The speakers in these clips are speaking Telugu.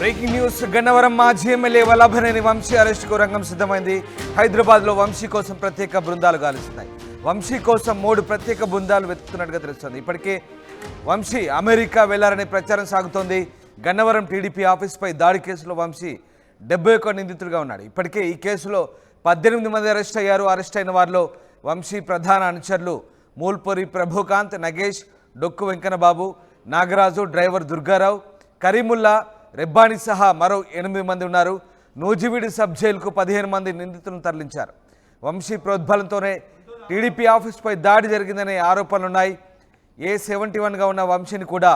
Breaking news. గన్నవరం మాజీ ఎమ్మెల్యే వల్లభనేని వంశీ అరెస్టుకు రంగం సిద్ధమైంది. హైదరాబాద్లో వంశీ కోసం ప్రత్యేక బృందాలు గాలిస్తున్నాయి. వంశీ కోసం 3 ప్రత్యేక బృందాలు వెతుకుతున్నట్టుగా తెలుస్తోంది. ఇప్పటికే వంశీ అమెరికా వెళ్లారనే ప్రచారం సాగుతోంది. గన్నవరం టీడీపీ ఆఫీస్పై దాడి కేసులో వంశీ 71 నిందితుడిగా ఉన్నాడు. ఇప్పటికే ఈ కేసులో 18 మంది అరెస్ట్ అయ్యారు. అరెస్ట్ అయిన వారిలో వంశీ ప్రధాన అనుచరులు మూల్పూరి ప్రభుకాంత్, నగేష్, డొక్కు వెంకన్నబాబు, నాగరాజు, డ్రైవర్ దుర్గారావు, కరీముల్లా, రెబ్బాని సహా మరో 8 మంది ఉన్నారు. నూజివీడు సబ్ జైలుకు 15 మంది నిందితులను తరలించారు. వంశీ ప్రోద్బలంతోనే టీడీపీ ఆఫీస్పై దాడి జరిగిందనే ఆరోపణలున్నాయి. A71గా ఉన్న వంశీని కూడా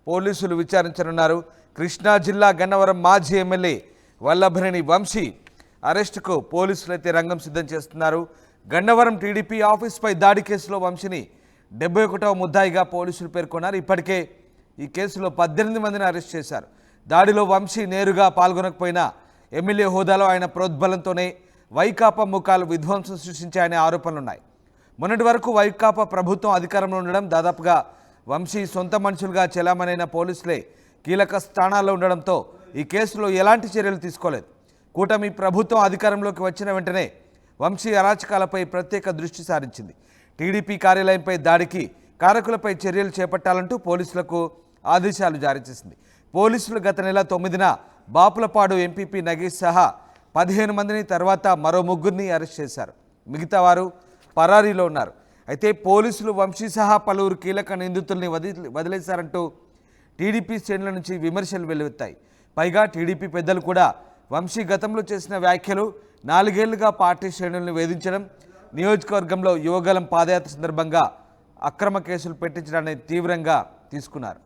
పోలీసులు విచారించనున్నారు. కృష్ణా జిల్లా గన్నవరం మాజీ ఎమ్మెల్యే వల్లభనేని వంశీ అరెస్టుకు పోలీసులు అయితే రంగం సిద్ధం చేస్తున్నారు. గన్నవరం టీడీపీ ఆఫీస్పై దాడి కేసులో వంశీని 71వ ముద్దాయిగా పోలీసులు పేర్కొన్నారు. ఇప్పటికే ఈ కేసులో 18 మందిని అరెస్ట్ చేశారు. దాడిలో వంశీ నేరుగా పాల్గొనకపోయినా ఎమ్మెల్యే హోదాలో ఆయన ప్రోద్బలంతోనే వైకాపా ముఖాలు విధ్వంసం సృష్టించాయనే ఆరోపణలున్నాయి. మొన్నటి వరకు వైకాపా ప్రభుత్వం అధికారంలో ఉండడం, దాదాపుగా వంశీ సొంత మనుషులుగా చెలామణైన పోలీసులే కీలక స్థానాల్లో ఉండడంతో ఈ కేసులో ఎలాంటి చర్యలు తీసుకోలేదు. కూటమి ప్రభుత్వం అధికారంలోకి వచ్చిన వెంటనే వంశీ అరాచకాలపై ప్రత్యేక దృష్టి సారించింది. టీడీపీ కార్యాలయంపై దాడికి కారకులపై చర్యలు చేపట్టాలంటూ పోలీసులకు ఆదేశాలు జారీ చేసింది. పోలీసులు గత నెల 9న బాపులపాడు ఎంపీపీ నగేష్ సహా 15 మందిని, తర్వాత మరో 3 అరెస్ట్ చేశారు. మిగతా వారు పరారీలో ఉన్నారు. అయితే పోలీసులు వంశీ సహా పలువురు కీలక నిందితుల్ని వదిలేశారంటూ టీడీపీ శ్రేణుల నుంచి విమర్శలు వెల్లువెత్తాయి. పైగా టీడీపీ పెద్దలు కూడా వంశీ గతంలో చేసిన వ్యాఖ్యలు, 4 ఏళ్లుగా పార్టీ శ్రేణులను వేధించడం, నియోజకవర్గంలో యువగలం పాదయాత్ర సందర్భంగా అక్రమ కేసులు పెట్టించడాన్ని తీవ్రంగా తీసుకున్నారు.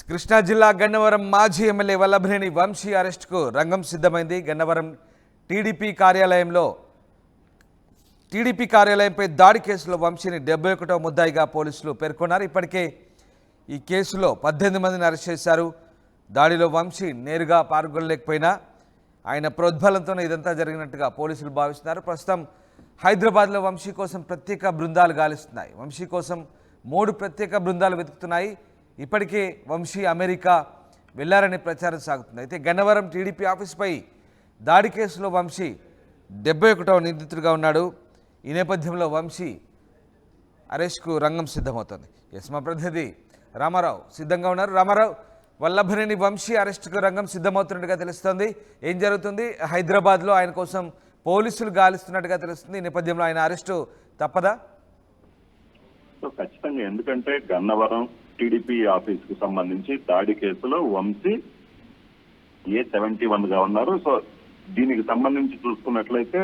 కృష్ణా జిల్లా గన్నవరం మాజీ ఎమ్మెల్యే వల్లభనేని వంశీ అరెస్టుకు రంగం సిద్ధమైంది. గన్నవరం టీడీపీ కార్యాలయంపై దాడి కేసులో వంశీని 71వ ముద్దాయిగా పోలీసులు పేర్కొన్నారు. ఇప్పటికే ఈ కేసులో 18 మందిని అరెస్ట్ చేశారు. దాడిలో వంశీ నేరుగా పాల్గొనలేకపోయినా ఆయన ప్రోద్బలంతోనే ఇదంతా జరిగినట్టుగా పోలీసులు భావిస్తున్నారు. ప్రస్తుతం హైదరాబాద్లో వంశీ కోసం ప్రత్యేక బృందాలు గాలిస్తున్నాయి. వంశీ కోసం 3 ప్రత్యేక బృందాలు వెతుకుతున్నాయి. ఇప్పటికే వంశీ అమెరికా వెళ్లారనే ప్రచారం సాగుతుంది. అయితే గన్నవరం టీడీపీ ఆఫీస్పై దాడి కేసులో వంశీ 71వ నిందితుడిగా ఉన్నాడు. ఈ నేపథ్యంలో వంశీ అరెస్ట్కు రంగం సిద్ధమవుతోంది. మా ప్రతినిధి రామారావు సిద్ధంగా ఉన్నారు. రామారావు, వల్లభనేని వంశీ అరెస్టుకు రంగం సిద్ధమవుతున్నట్టుగా తెలుస్తోంది. ఏం జరుగుతుంది? హైదరాబాద్లో ఆయన కోసం పోలీసులు గాలిస్తున్నట్టుగా తెలుస్తుంది. ఈ నేపథ్యంలో ఆయన అరెస్టు తప్పదా? ఖచ్చితంగా, ఎందుకంటే గన్నవరం టీడీపీ ఆఫీస్ కు సంబంధించి దాడి కేసులో వంశీ A71గా ఉన్నారు. సో దీనికి సంబంధించి చూసుకున్నట్లయితే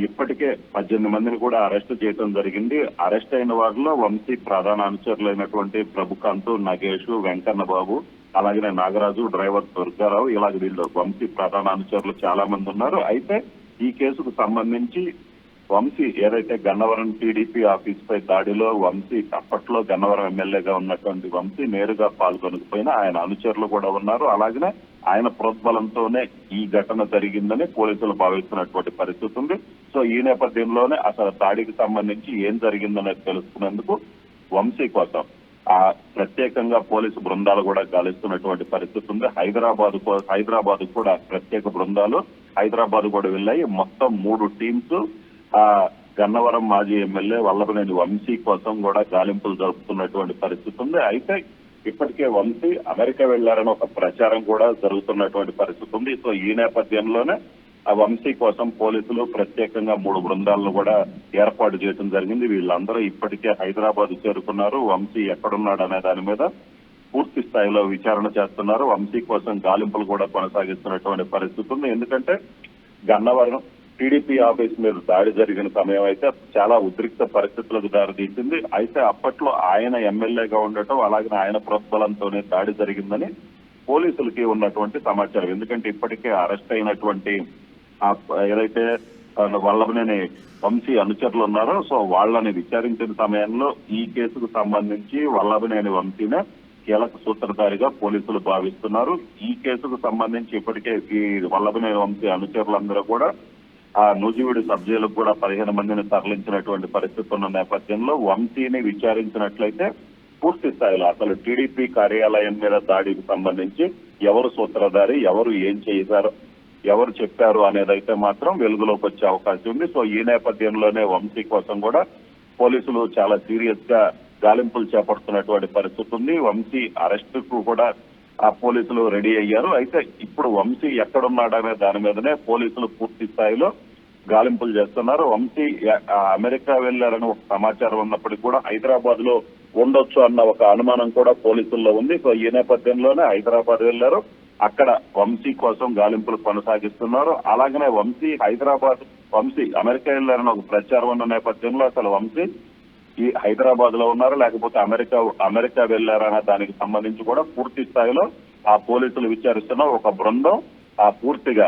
ఇప్పటికే 18 మందిని కూడా అరెస్ట్ చేయడం జరిగింది. అరెస్ట్ అయిన వారిలో వంశీ ప్రధాన అనుచరులైనటువంటి ప్రభుకాంత్, నగేష్, వెంకన్నబాబు, అలాగే నాగరాజు, డ్రైవర్ దుర్గారావు, ఇలాగ వీళ్ళు వంశీ ప్రధాన అనుచరులు చాలా మంది ఉన్నారు. అయితే ఈ కేసుకు సంబంధించి వంశీ ఏదైతే గన్నవరం టీడీపీ ఆఫీస్ పై దాడిలో వంశీ అప్పట్లో గన్నవరం ఎమ్మెల్యేగా ఉన్నటువంటి వంశీ నేరుగా పాల్గొనకపోయినా ఆయన అనుచరులు కూడా ఉన్నారు. అలాగనే ఆయన ప్రోద్బలంతోనే ఈ ఘటన జరిగిందని పోలీసులు భావిస్తున్నటువంటి పరిస్థితి ఉంది. సో ఈ నేపథ్యంలోనే అసలు దాడికి సంబంధించి ఏం జరిగిందనేది తెలుసుకునేందుకు వంశీ కోసం ప్రత్యేకంగా పోలీసు బృందాలు కూడా గాలిస్తున్నటువంటి పరిస్థితి ఉంది. హైదరాబాద్ కూడా ప్రత్యేక బృందాలు హైదరాబాద్ కూడా వెళ్ళాయి. మొత్తం 3 టీమ్స్ గన్నవరం మాజీ ఎమ్మెల్యే వల్లభనేని వంశీ కోసం కూడా గాలింపులు జరుపుతున్నటువంటి పరిస్థితి ఉంది. అయితే ఇప్పటికే వంశీ అమెరికా వెళ్లారని ఒక ప్రచారం కూడా జరుగుతున్నటువంటి పరిస్థితి ఉంది. సో ఈ నేపథ్యంలోనే ఆ వంశీ కోసం పోలీసులు ప్రత్యేకంగా 3 బృందాలను కూడా ఏర్పాటు చేయడం జరిగింది. వీళ్ళందరూ ఇప్పటికే హైదరాబాద్ చేరుకున్నారు. వంశీ ఎక్కడున్నాడు అనే దాని మీద పూర్తి స్థాయిలో విచారణ చేస్తున్నారు. వంశీ కోసం గాలింపులు కూడా కొనసాగిస్తున్నటువంటి పరిస్థితి ఉంది. ఎందుకంటే గన్నవరం టీడీపీ ఆఫీస్ మీద దాడి జరిగిన సమయం అయితే చాలా ఉద్రిక్త పరిస్థితులకు దారితీసింది. అయితే అప్పట్లో ఆయన ఎమ్మెల్యేగా ఉండటం, అలాగే ఆయన ప్రోద్బలంతోనే దాడి జరిగిందని పోలీసులకి ఉన్నటువంటి సమాచారం. ఎందుకంటే ఇప్పటికే అరెస్ట్ అయినటువంటి ఏదైతే వల్లభనేని వంశీ అనుచరులు ఉన్నారో సో వాళ్ళని విచారించిన సమయంలో ఈ కేసుకు సంబంధించి వల్లభనేని వంశీనే కీలక సూత్రధారిగా పోలీసులు భావిస్తున్నారు. ఈ కేసుకు సంబంధించి ఇప్పటికే ఈ వల్లభనేని వంశీ అనుచరులందరూ కూడా ఆ నూజివీడు సబ్ జైలుకు కూడా 15 మందిని తరలించినటువంటి పరిస్థితి ఉన్న నేపథ్యంలో వంశీని విచారించినట్లయితే పూర్తి స్థాయిలో అసలు టీడీపీ కార్యాలయం మీద దాడికి సంబంధించి ఎవరు సూత్రధారి, ఎవరు ఏం చేశారు, ఎవరు చెప్పారు అనేదైతే మాత్రం వెలుగులోకి వచ్చే అవకాశం ఉంది. సో ఈ నేపథ్యంలోనే వంశీ కోసం కూడా పోలీసులు చాలా సీరియస్ గా గాలింపులు చేపడుతున్నటువంటి పరిస్థితి ఉంది. వంశీ అరెస్ట్ కు కూడా ఆ పోలీసులు రెడీ అయ్యారు. అయితే ఇప్పుడు వంశీ ఎక్కడున్నాడనే దాని మీదనే పోలీసులు పూర్తి స్థాయిలో గాలింపులు చేస్తున్నారు. వంశీ అమెరికా వెళ్లారని ఒక సమాచారం ఉన్నప్పటికీ కూడా హైదరాబాద్ లో ఉండొచ్చు అన్న ఒక అనుమానం కూడా పోలీసుల్లో ఉంది. సో ఈ నేపథ్యంలోనే హైదరాబాద్ వెళ్లారు. అక్కడ వంశీ కోసం గాలింపులు కొనసాగిస్తున్నారు. అలాగనే వంశీ అమెరికా వెళ్లారని ఒక ప్రచారం ఉన్న నేపథ్యంలో అసలు వంశీ ఈ హైదరాబాద్ లో ఉన్నారు లేకపోతే అమెరికా వెళ్లారన్న దానికి సంబంధించి కూడా పూర్తి స్థాయిలో ఆ పోలీసులు విచారిస్తున్న ఒక బృందం పూర్తిగా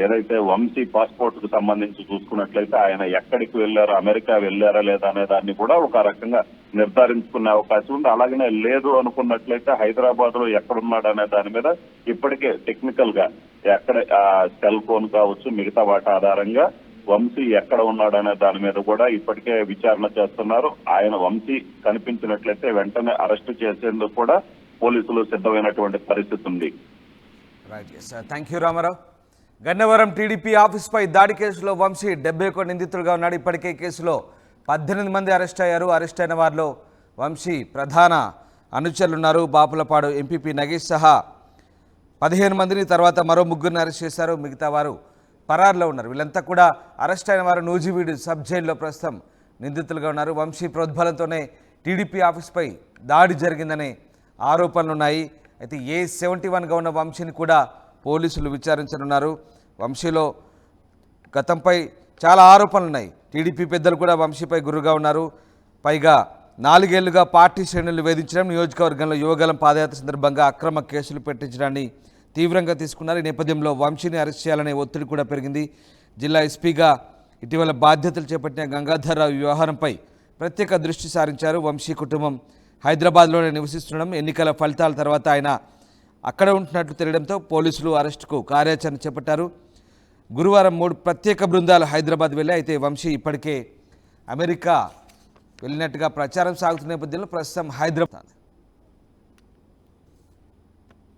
ఏదైతే వంశీ పాస్పోర్ట్ కు సంబంధించి చూసుకున్నట్లయితే ఆయన ఎక్కడికి వెళ్లారో, అమెరికా వెళ్లారా లేదా అనే దాన్ని కూడా ఒక రకంగా నిర్ధారించుకునే అవకాశం ఉంది. అలాగనే లేదు అనుకున్నట్లయితే హైదరాబాద్ లో ఎక్కడున్నాడు అనే దాని మీద ఇప్పటికే టెక్నికల్ గా ఎక్కడ సెల్ ఫోన్ కావచ్చు మిగతా వాటి ఆధారంగా వంశీ ఎక్కడ ఉన్నాడనే దాని మీద కూడా ఇప్పటికే విచారణ చేస్తున్నారు. ఆయన వంశీ కనిపించినట్లయితే వెంటనే అరెస్టు చేసేందుకు కూడా పోలీసులు సిద్ధమైనటువంటి పరిస్థితి ఉంది. Right, thank you Ramarao. Gannavaram TDP ఆఫీస్పై దాడి కేసులో వంశీ 71 నిందితులుగా ఉన్నాడు. ఇప్పటికే కేసులో 18 మంది అరెస్ట్ అయ్యారు. అరెస్ట్ అయిన వారిలో వంశీ ప్రధాన అనుచరులు ఉన్నారు. బాపులపాడు ఎంపీపీ నగేష్ సహా 15 మందిని, తర్వాత మరో 3 అరెస్ట్ చేశారు. మిగతా వారు పరారులో ఉన్నారు. వీళ్ళంతా కూడా అరెస్ట్ అయిన వారు నూజివీడు సబ్ జైల్లో ప్రస్తుతం నిందితులుగా ఉన్నారు. వంశీ ప్రోద్బలంతోనే టీడీపీ ఆఫీస్పై దాడి జరిగిందనే ఆరోపణలు ఉన్నాయి. అయితే A71గా ఉన్న వంశీని కూడా పోలీసులు విచారించనున్నారు. వంశీలో గతంపై చాలా ఆరోపణలు ఉన్నాయి. టీడీపీ పెద్దలు కూడా వంశీపై గురుగా ఉన్నారు. పైగా 4 ఏళ్లుగా పార్టీ శ్రేణులు వేధించడం, నియోజకవర్గంలో యువగలం పాదయాత్ర సందర్భంగా అక్రమ కేసులు పెట్టించడాన్ని తీవ్రంగా తీసుకున్నారు. ఈ నేపథ్యంలో వంశీని అరెస్ట్ చేయాలనే ఒత్తిడి కూడా పెరిగింది. జిల్లా ఎస్పీగా ఇటీవల బాధ్యతలు చేపట్టిన గంగాధర్రావు వ్యవహారంపై ప్రత్యేక దృష్టి సారించారు. వంశీ కుటుంబం హైదరాబాద్లోనే నివసిస్తుండడం, ఎన్నికల ఫలితాల తర్వాత ఆయన అక్కడ ఉంటున్నట్లు తెలియడంతో పోలీసులు అరెస్టుకు కార్యాచరణ చేపట్టారు. గురువారం 3 ప్రత్యేక బృందాలు హైదరాబాద్ వెళ్ళాయి. అయితే వంశీ ఇప్పటికే అమెరికా వెళ్ళినట్టుగా ప్రచారం సాగుతున్న నేపథ్యంలో ప్రస్తుతం హైదరాబాద్